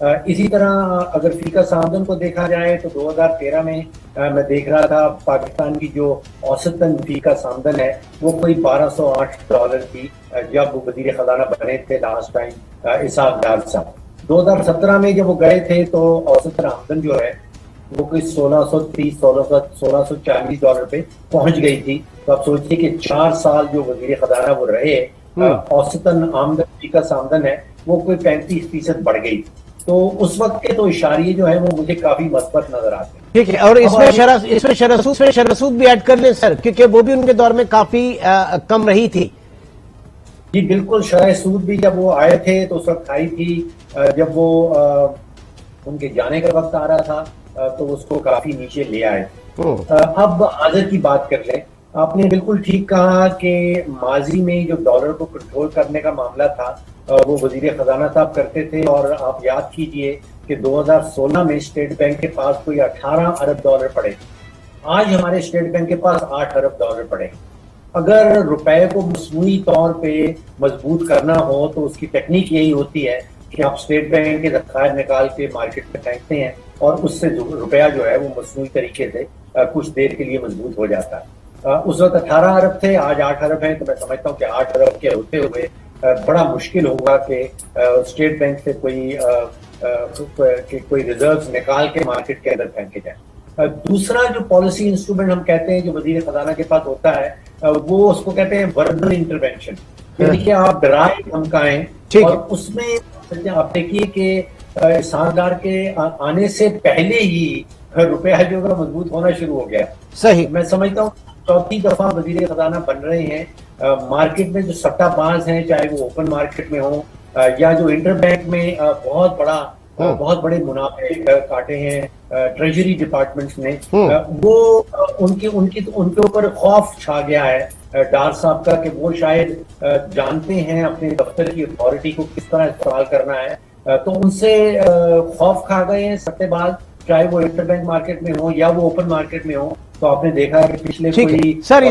اسی طرح اگر فی کا آمدن کو دیکھا جائے تو 2013 میں میں دیکھ رہا تھا پاکستان کی جو اوسطاً فی کا آمدن ہے وہ کوئی $1208 تھی جب وہ وزیر خزانہ بنے تھے لاسٹ ٹائم اسحاق ڈار صاحب۔ 2017 میں جب وہ گئے تھے تو اوسطاً آمدن جو ہے وہ کوئی $1630-1640 پہ پہنچ گئی تھی۔ تو آپ سوچیے کہ 4 سال جو وزیر خزانہ وہ رہے، اوسطاً آمدن فی کا آمدن ہے وہ کوئی 35% بڑھ گئی تھی۔ تو اس وقت کے تو اشاریے جو ہے وہ مجھے کافی مثبت نظر آتے ہیں۔ ٹھیک ہے، اور اس میں شرح سود بھی ایڈ کر لیں سر، کیونکہ وہ بھی ان کے دور میں کافی کم رہی تھی۔ جی بالکل، شرح سود بھی جب وہ آئے تھے تو اس وقت آئی تھی، جب وہ ان کے جانے کا وقت آ رہا تھا تو اس کو کافی نیچے لے آئے۔ اب حاضر کی بات کر لیں، آپ نے بالکل ٹھیک کہا کہ ماضی میں جو ڈالر کو کنٹرول کرنے کا معاملہ تھا وہ وزیر خزانہ صاحب کرتے تھے، اور آپ یاد کیجئے کہ 2016 میں اسٹیٹ بینک کے پاس کوئی $18 ارب پڑے، آج ہمارے اسٹیٹ بینک کے پاس $8 ارب پڑے۔ اگر روپے کو مصنوعی طور پہ مضبوط کرنا ہو تو اس کی ٹیکنیک یہی ہوتی ہے کہ آپ اسٹیٹ بینک کے ذخائر نکال کے مارکیٹ میں پھینکتے ہیں اور اس سے روپیہ جو ہے وہ مصنوعی طریقے سے کچھ دیر کے لیے مضبوط ہو جاتا ہے۔ اس وقت 18 ارب تھے، آج 8 ارب ہیں، تو میں سمجھتا ہوں کہ 8 ارب کے ہوتے ہوئے بڑا مشکل ہوگا کہ اسٹیٹ بینک سے کوئی ریزروز نکال کے مارکیٹ کے اندر پھینکے جائیں۔ دوسرا جو پالیسی انسٹرومنٹ ہم کہتے ہیں جو وزیر خزانہ کے پاس ہوتا ہے وہ اس کو کہتے ہیں وربل انٹرونشن، یعنی کہ آپ ڈرائیں دھمکائیں، اور اس میں آپ دیکھیے کہ اسحاق ڈار کے آنے سے پہلے ہی روپیہ جو ہے مضبوط ہونا شروع ہو گیا۔ صحیح، میں سمجھتا ہوں چوتھی دفعہ وزیر خزانہ بن رہے ہیں، مارکیٹ میں جو سٹہ باز ہیں چاہے وہ اوپن مارکیٹ میں ہوں یا جو انٹر بینک میں بہت بڑے منافع کاٹے ہیں ٹریجری ڈپارٹمنٹس نے، وہ ان کے اوپر خوف چھا گیا ہے ڈار صاحب کا کہ وہ شاید جانتے ہیں اپنے دفتر کی اتھارٹی کو کس طرح استعمال کرنا ہے، تو ان سے خوف کھا گئے ہیں سٹے باز، چاہے وہ انٹر بینک مارکیٹ میں ہوں یا وہ اوپن مارکیٹ میں ہوں۔ تو آپ نے دیکھا کہ پچھلے سر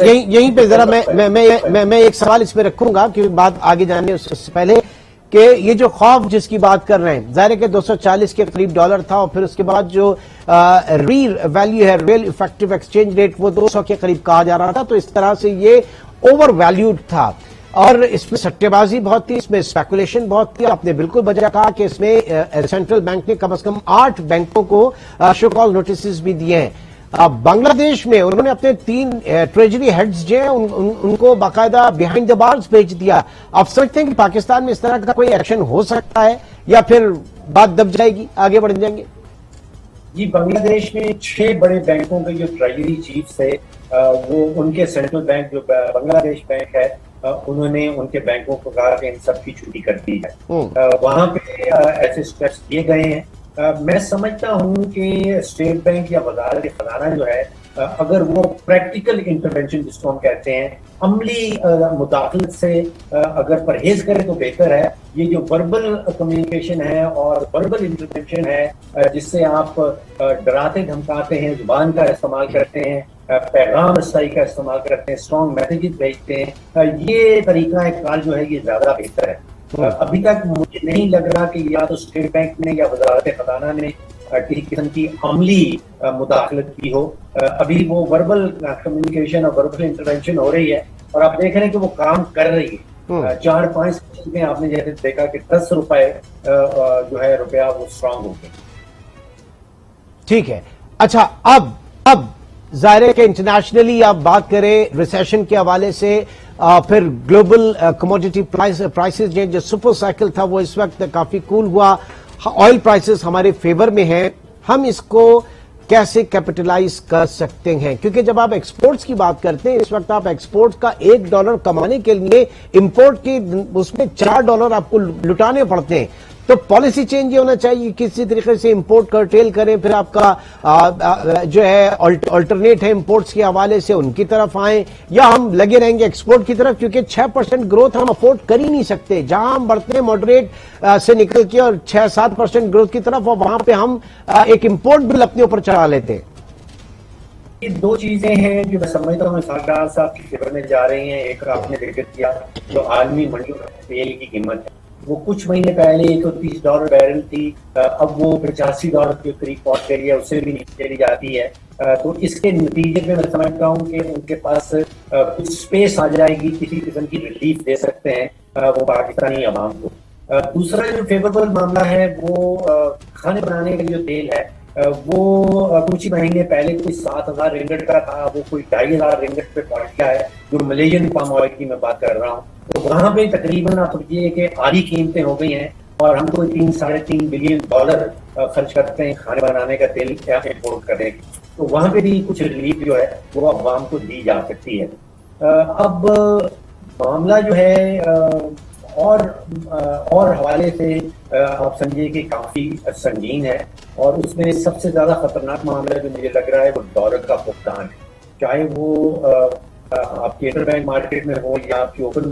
یہیں پہ ذرا میں ایک سوال اس پہ رکھوں گا کہ بات آگے جانے اس سے پہلے کہ یہ جو خوف جس کی بات کر رہے ہیں، ظاہر ہے کہ 240 کے قریب ڈالر تھا، اور پھر اس کے بعد جو ریل ویلیو ہے، ریل افیکٹو ایکسچینج ریٹ، وہ 200 کے قریب کہا جا رہا تھا، تو اس طرح سے یہ اوور ویلیوڈ تھا، اور اس میں سٹے بازی بہت تھی، اس میں اسپیکولیشن بہت تھی۔ آپ نے بالکل بجا کہا کہ اس میں سینٹرل بینک نے کم از کم 8 بینکوں کو شو کاز نوٹسز بھی دیے ہیں۔ بنگلہ دیش میں انہوں نے اپنے 3 ٹریجری ہیڈز جو ہیں ان کو باقاعدہ بیہائنڈ دا بارز بھیج دیا۔ آپ سمجھتے ہیں کہ پاکستان میں اس طرح کا کوئی ایکشن ہو سکتا ہے یا پھر بات دب جائے گی، آگے بڑھ جائیں گے؟ جی، بنگلہ دیش میں 6 بڑے بینکوں کے جو ٹریجری چیفز تھے وہ ان کے سینٹرل بینک جو بنگلہ دیش بینک ہے انہوں نے ان کے بینکوں کو کہا کہ ان سب کی چھٹی کر دی ہے۔ وہاں پہ ایسے اسٹیپس لیے گئے ہیں۔ میں سمجھتا ہوں کہ اسٹیٹ بینک یا وزارت خزانہ جو ہے اگر وہ پریکٹیکل انٹرونشن جس کو ہم کہتے ہیں، عملی مداخلت سے اگر پرہیز کرے تو بہتر ہے۔ یہ جو وربل کمیونیکیشن ہے اور وربل انٹرونشن ہے جس سے آپ ڈراتے دھمکاتے ہیں، زبان کا استعمال کرتے ہیں، پیغام رسائی کا استعمال کرتے ہیں، اسٹرانگ میسیجز بھیجتے ہیں، یہ طریقہ کار جو ہے یہ زیادہ بہتر ہے۔ ابھی تک مجھے نہیں لگ رہا کہ یا تو اسٹیٹ بینک نے یا وزارت خزانہ نے کسی قسم کی عملی مداخلت کی ہو، ابھی وہ وربل کمیونیکیشن اور وربل انٹرونشن ہو رہی ہے، اور آپ دیکھ رہے ہیں کہ وہ کام کر رہی ہے۔ 4-5 میں آپ نے جیسے دیکھا کہ 10 روپے جو ہے روپیہ وہ اسٹرانگ ہو گئے۔ ٹھیک ہے، اچھا اب ظاہر ہے کہ انٹرنیشنلی آپ بات کریں ریسیشن کے حوالے سے، پھر گلوبل کموڈیٹی پرائسز جو سپر سائیکل تھا وہ اس وقت کافی کول ہوا، آئل پرائسز ہمارے فیور میں ہیں، ہم اس کو کیسے کیپٹلائز کر سکتے ہیں؟ کیونکہ جب آپ ایکسپورٹس کی بات کرتے ہیں اس وقت آپ ایکسپورٹ کا $1 کمانے کے لیے امپورٹ کی اس میں $4 آپ کو لٹانے پڑتے ہیں، تو پالیسی چینج یہ ہونا چاہیے کسی طریقے سے امپورٹ کرٹیل کریں، پھر آپ کا جو ہے آلٹرنیٹ ہے امپورٹس کے حوالے سے ان کی طرف آئیں، یا ہم لگے رہیں گے ایکسپورٹ کی طرف، کیونکہ 6% گروتھ ہم افورڈ کر ہی نہیں سکتے۔ جہاں ہم بڑھتے ہیں ماڈریٹ سے نکل کے اور 6-7% گروتھ کی طرف، اور وہاں پہ ہم ایک امپورٹ بل اپنے اوپر چڑھا لیتے ہیں۔ یہ 2 چیزیں ہیں جو میں سمجھتا ہوں اسحاق ڈار صاحب کی فیور میں جا رہی ہیں۔ ایک آپ نے ذکر کیا جو عالمی منڈیوں میں تیل کی قیمت ہے، وہ کچھ مہینے پہلے $130 بیرل تھی، اب وہ $85 کے قریب پہنچ گئی ہے، اس سے بھی نیچے چلی جاتی ہے. تو اس کے نتیجے میں سمجھتا ہوں کہ ان کے پاس کچھ اسپیس آ جائے گی، کسی قسم کی ریلیف دے سکتے ہیں وہ پاکستانی عوام کو. دوسرا جو فیوریبل معاملہ ہے وہ کھانے بنانے کا جو تیل ہے وہ کچھ ہی مہینے پہلے کوئی 7,000 رنگٹ کا تھا، وہ کوئی 2,500 رنگٹ پہ پہنچ گیا ہے، جو ملیشین پام آئل کی میں بات کر رہا ہوں. تو وہاں پہ تقریباً آپ سمجھیے کہ آدھی قیمتیں ہو گئی ہیں، اور ہم کوئی $3-3.5 بلین خرچ کرتے ہیں کھانے بنانے کا تیل امپورٹ کرنے کی. تو وہاں پہ بھی کچھ ریلیف جو ہے وہ عوام کو دی جا سکتی ہے. اب معاملہ جو ہے اور حوالے سے آپ سمجھیے کہ کافی سنگین ہے، اور اس میں سب سے زیادہ خطرناک معاملہ جو مجھے لگ رہا ہے وہ ڈالر کا فقدان ہے. چاہے وہ آپ کے انٹر بینک مارکیٹ میں ہو یا آپ کی اوپن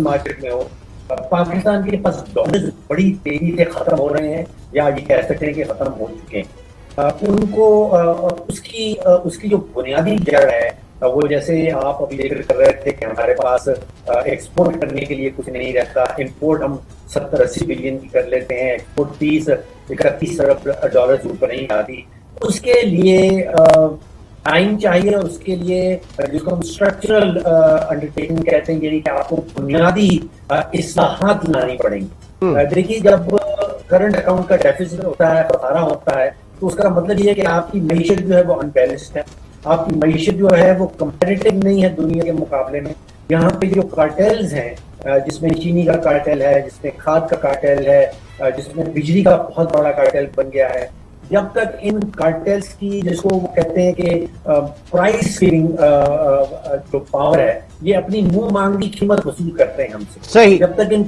مارکیٹ میں ہو، پاکستان کے پاس ڈالر بڑی تیزی سے ختم ہو رہے ہیں، یا یہ کہہ سکتے ہیں کہ ختم ہو چکے ہیں. ان کو اس کی جو بنیادی جڑ ہے وہ، جیسے آپ ابھی ذکر کر رہے تھے کہ ہمارے پاس ایکسپورٹ کرنے کے لیے کچھ نہیں رہتا، امپورٹ ہم 70-80 بلین کی کر لیتے ہیں، ایکسپورٹ 30-31 ارب ڈالر سے اوپر نہیں آتی. اس کے لیے ٹائم چاہیے، اور اس کے لیے جس کو ہم اسٹرکچرل انڈرٹیکنگ کہتے ہیں، یعنی کہ آپ کو بنیادی اصلاحات لانی پڑیں گی. دیکھیے، جب کرنٹ اکاؤنٹ کا ڈیفیسٹ ہوتا ہے، خسارہ ہوتا ہے، تو اس کا مطلب یہ ہے کہ آپ کی معیشت جو ہے وہ انبیلنسڈ ہے، آپ کی معیشت جو ہے وہ کمپیٹیٹو نہیں ہے دنیا کے مقابلے میں. یہاں پہ جو کارٹیلز ہیں، جس میں چینی کا کارٹیل ہے، جس میں کھاد کا کارٹیل ہے، جس میں بجلی کا بہت بڑا کارٹیل بن گیا ہے، جب تک ان کارٹیلز کی، جس کو وہ کہتے ہیں کہ پرائس فیلنگ جو پاور ہے، یہ اپنی منہ مانگی قیمت وصول کرتے ہیں ہم سے. صحیح. جب تک ان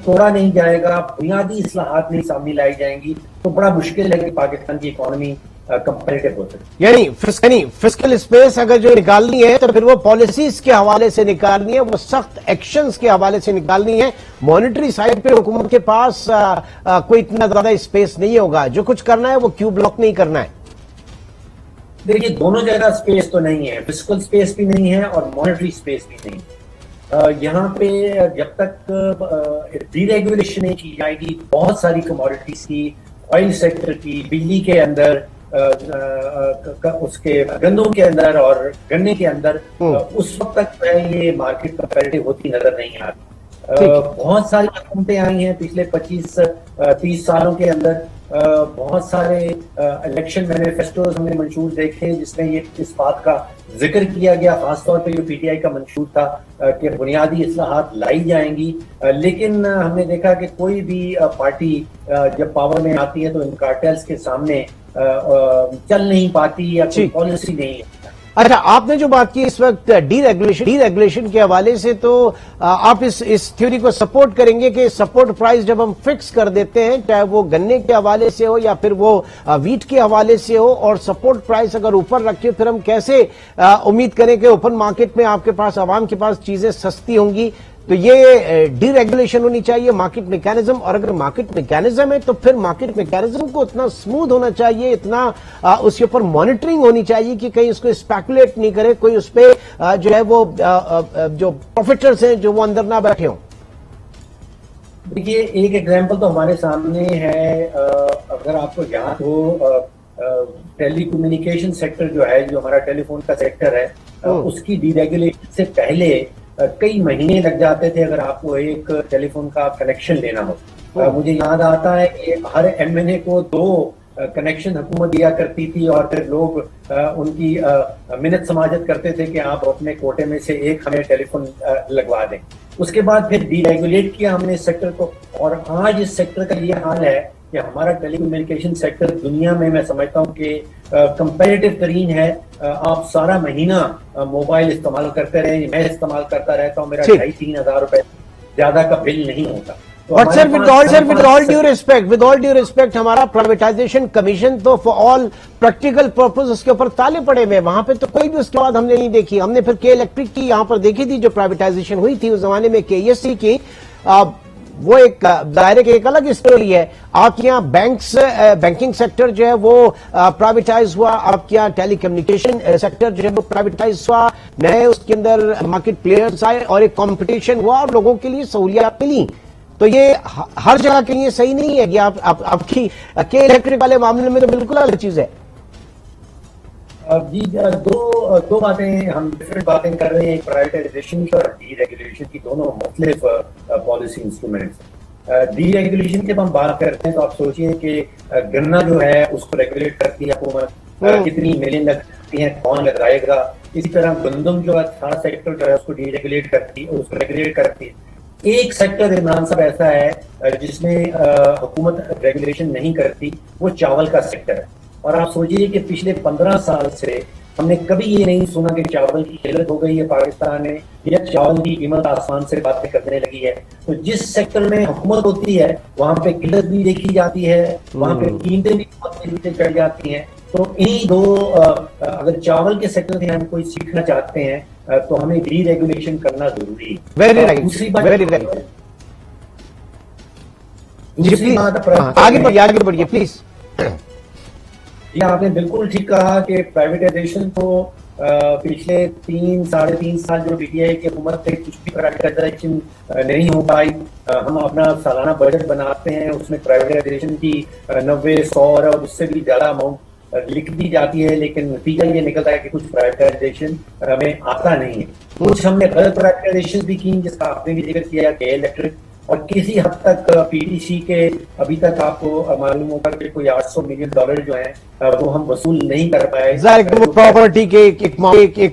توڑا نہیں جائے گا، بنیادی اصلاحات نہیں سامنے لائی جائیں گی، تو بڑا مشکل ہے کہ پاکستان کی اکانومی کمپیٹیٹو ہو سکتی. یعنی فسکل اسپیس اگر جو نکالنی ہے تو پھر وہ پالیسیز کے حوالے سے نکالنی ہے، وہ سخت ایکشنز کے حوالے سے نکالنی ہے. مانیٹری سائڈ پہ حکومت کے پاس کوئی اتنا زیادہ اسپیس نہیں ہوگا، جو کچھ کرنا ہے وہ کیو بلاک نہیں کرنا ہے. دیکھیے، دونوں جگہ اسپیس تو نہیں ہے، فسکل اسپیس بھی نہیں ہے اور مانیٹری اسپیس بھی نہیں ہے. یہاں پہ جب تک ڈی ریگولیشن نہیں کی جائے گی بہت ساری کموڈیٹیز کی، آئل سیکٹر کی، بجلی کے اندر، اس کے گندم کے اندر اور گنے کے اندر، اس وقت تک یہ مارکیٹ کمپیٹیٹو ہوتی نظر نہیں آتی. بہت ساری حکومتیں آئی ہیں پچھلے 25-30 سالوں کے اندر، بہت سارے الیکشن مینیفیسٹوز ہم نے منشور دیکھے جس میں یہ اس بات کا ذکر کیا گیا، خاص طور پہ جو پی ٹی آئی کا منشور تھا کہ بنیادی اصلاحات لائی جائیں گی. لیکن ہم نے دیکھا کہ کوئی بھی پارٹی جب پاور میں آتی ہے تو ان کارٹیلز کے سامنے چل نہیں پاتی، یا کوئی پالیسی نہیں ہے. اچھا، آپ نے جو بات کی اس وقت ڈی ریگولیشن کے حوالے سے، تو آپ اس تھیوری کو سپورٹ کریں گے کہ سپورٹ پرائز جب ہم فکس کر دیتے ہیں، چاہے وہ گنے کے حوالے سے ہو یا پھر وہ ویٹ کے حوالے سے ہو، اور سپورٹ پرائز اگر اوپر رکھے، پھر ہم کیسے امید کریں کہ اوپن مارکیٹ میں آپ کے پاس، عوام کے پاس چیزیں سستی ہوں گی؟ تو یہ ڈی ریگولیشن ہونی چاہیے، مارکیٹ میکینزم. اور اگر مارکیٹ میکینزم ہے تو پھر مارکیٹ میکینزم کو اتنا سموتھ ہونا چاہیے، اتنا اس کے اوپر مانیٹرنگ ہونی چاہیے کہ کہیں اس کو اسپیکولیٹ نہیں کرے کوئی، اس پہ جو ہے وہ جو پروفیٹرز ہیں جو وہ اندر نہ بیٹھے ہوں. دیکھیے، ایک ایگزامپل تو ہمارے سامنے ہے، اگر آپ کو یاد ہو، ٹیلی کمیونیکیشن سیکٹر جو ہے، جو ہمارا ٹیلی فون کا سیکٹر ہے، اس کی ڈی ریگولیشن سے پہلے کئی مہینے لگ جاتے تھے اگر آپ کو ایک ٹیلی فون کا کنیکشن لینا ہو. مجھے یاد آتا ہے کہ ہر ایم این اے کو 2 کنیکشن حکومت دیا کرتی تھی، اور پھر لوگ ان کی منت سماجت کرتے تھے کہ آپ اپنے کوٹے میں سے ایک ہمیں ٹیلی فون لگوا دیں. اس کے بعد پھر ڈی ریگولیٹ کیا ہم نے اس سیکٹر کو، اور آج اس سیکٹر کا یہ حال ہے کہ ہمارا ٹیلی کمیونیکیشن سیکٹر دنیا میں سمجھتا ہوں کہ کمپیریٹو ترین ہے. آپ سارا مہینہ موبائل استعمال کرتے رہے، میں استعمال کرتا رہتا ہوں، میرا 2,500-3,000 روپے زیادہ کا بل نہیں ہوتا. But sir, with all due respect, ہمارا پرائیویٹائزیشن کمیشن تو فار آل پریکٹیکل پرپز اس کے اوپر تالے پڑے ہوئے، وہاں پہ تو کوئی بھی اس کے بعد ہم نے نہیں دیکھی. ہم نے پھر کے الیکٹرک کی یہاں پر دیکھی تھی جو پرائیویٹائزیشن ہوئی تھی اس زمانے میں، کے ایس سی کی، وہ ایک ظاہر کہ ایک الگ اسٹوری ہے. آپ کے یہاں بینکنگ سیکٹر جو ہے وہ پرائیویٹائز ہوا، آپ کے یہاں ٹیلی کمیونیکیشن سیکٹر جو ہے وہ پرائیویٹائز ہوا، نئے اس کے اندر مارکیٹ پلیئرز آئے اور ایک کمپٹیشن ہوا اور لوگوں کے لیے سہولیات ملی. تو یہ ہر جگہ کے لیے صحیح نہیں ہے کہ آپ کی کے الیکٹرک والے معاملے میں تو بالکل الگ چیز ہے. جی دو باتیں ہم ڈفرینٹ باتیں کر رہے ہیں. پرائیویٹائزیشن اور ڈی ریگولیشن کی دونوں مختلف پالیسی انسٹرومنٹس. ڈی ریگولیشن کی جب ہم بات کرتے ہیں تو آپ سوچیے کہ گنا جو ہے اس کو ریگولیٹ کرتی ہے حکومت, کتنی ملین لگتی ہیں, کون لگائے گا. اسی طرح گندم جو ہے سارا سیکٹر جو ہے اس کو ڈی ریگولیٹ کرتی ہے, اس کو ریگولیٹ کرتی ہے. ایک سیکٹر عمران صاحب ایسا ہے جس میں حکومت ریگولیشن نہیں کرتی, وہ چاول کا سیکٹر ہے. اور آپ سوچیے کہ پچھلے 15 سال سے ہم نے کبھی یہ نہیں سنا کہ چاول کی قلت ہو گئی ہے پاکستان میں, یا چاول کی قیمت آسمان سے باتیں کرنے لگی ہے. تو جس سیکٹر میں حکومت ہوتی ہے وہاں پہ قلت بھی دیکھی جاتی ہے, وہاں پہ قیمتیں بھی بہت تیزی سے چڑھ جاتی ہیں. تو انہی دو, اگر چاول کے سیکٹر سے ہم کوئی سیکھنا چاہتے ہیں تو ہمیں ڈی ریگولیشن کرنا ضروری ہے. دوسری بات آگے بڑھیے پلیز. جی آپ نے بالکل ٹھیک کہا کہ پرائیویٹائزیشن تو پچھلے 3-3.5 سال جو بی ٹی آئی کی حکومت سے کچھ بھی پرائیویٹائزیشن نہیں ہو پائی. ہم اپنا سالانہ بجٹ بناتے ہیں, اس میں پرائیویٹائزیشن کی 90-100 اور اس سے بھی زیادہ اماؤنٹ لکھ دی جاتی ہے, لیکن نتیجہ یہ نکلتا ہے کہ کچھ پرائیویٹائزیشن ہمیں آتا نہیں ہے. کچھ ہم نے غلط پرائیویٹائزیشن بھی کی, جس کا آپ نے بھی ذکر کیا کہ الیکٹرک, اور کسی حد تک پی ٹی سی کے ابھی تک آپ کو معلوم ہوگا کہ کوئی $800 ملین جو ہیں وہ ہم وصول نہیں کر پائے. پراپرٹی کے ایک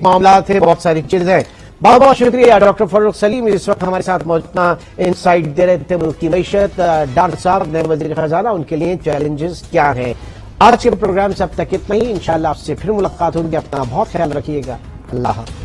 معاملات ہے, بہت ساری چیزیں. بہت بہت شکریہ ڈاکٹر فاروق سلیم, اس وقت ہمارے ساتھ موجود انسائٹ دے رہے تھے ملک کی معیشت. ڈاکٹر صاحب نئے وزیر خزانہ, ان کے لیے چیلنجز کیا ہیں. آج کے پروگرام سے اب تک اتنا ہی, انشاءاللہ آپ سے پھر ملاقات ہوگی. اپنا بہت خیال رکھیے گا. اللہ حافظ.